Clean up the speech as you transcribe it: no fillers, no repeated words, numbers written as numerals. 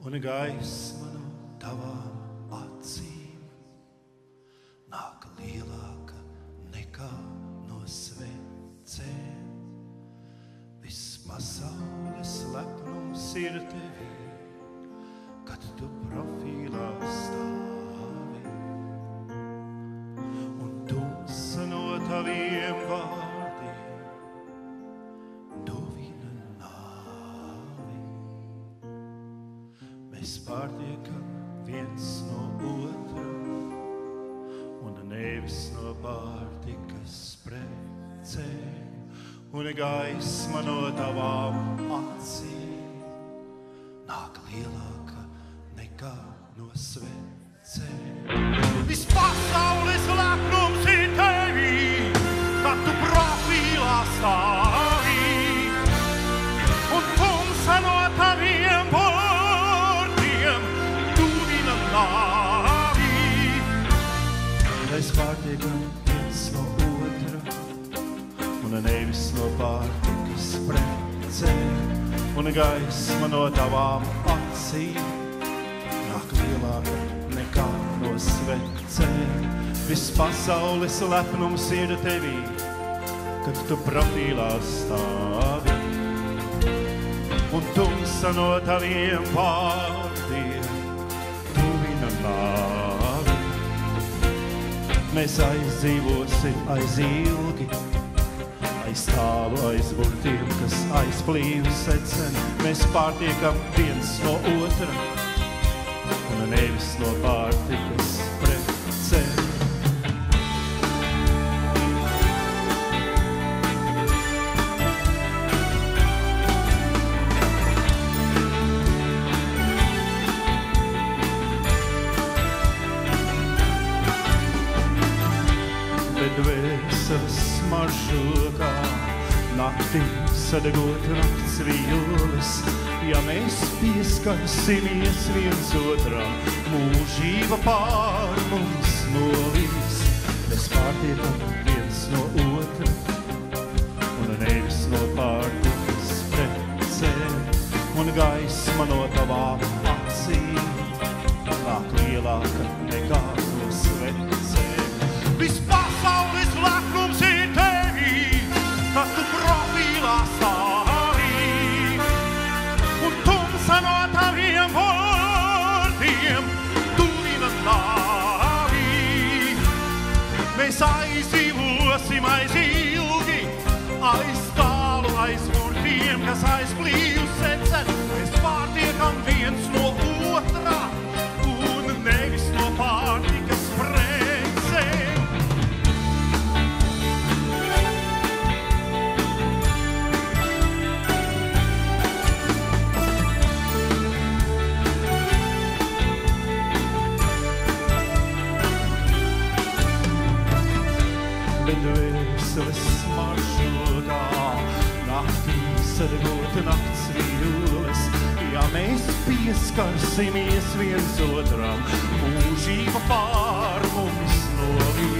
un gaisma no tavām acīm nāk lielāka nekā no svencēm. Viss pasaules lepnums ir tevī, kad tu profīlā stāvi, un tumsa no taviem vārdiem duvina nāvi. Mēs pārtiekam viens no otra, un nevis no pārtikas precēm, un gaisma no tavām acīm nāk lielāka nekā no svencēm. Viss pasaules lepnums ir tevī, kad tu profīlā stāvi, un tumsa no taviem vārdiem duvina nāvi. Mēs pārtiekam viens no otra, un nevis no pārtikas precēm, un gaisma no tavām acīm nāk lielāka nekā no svencēm. Viss pasaules lepnums ir tevī, kad tu profīlā stāvi, un tumsa no taviem vārdiem tuvina nāvi. Mēs aizdzīvosim aiz ilgi, aiz tālu, aiz burtiem, kas aizplīvi secen. Mēs pārtiekam viens no otra, un nevis no pārtikas precēm. Bet dvēseles smaržokā naktī sadegot nakts vīles, ja mēs pieskarsimies viens otram, mūžība pār mums novīs. Mēs pārtiekam viens no otra, un nevis no pārtikas precēm, un gaisma no tavām acīm nāk lielāka nekā no svencēm. Viss pasaules lepnums ir tevī, kad tu profīlā stāvi, un tumsa no taviem vārdiem tuvina nāvi. Mēs aizdzīvosim aiz ilgi, aiz tālu, aiz burtiem, kas aizplīvi secen. Mēs pārtiekam viens no otra, un nevis no pārtikas precēm. Bet dvēseles smaržokā naktī sadegot nakts vīles, ja mēs pieskarsimies viens otram, mūžība pār mums novīs.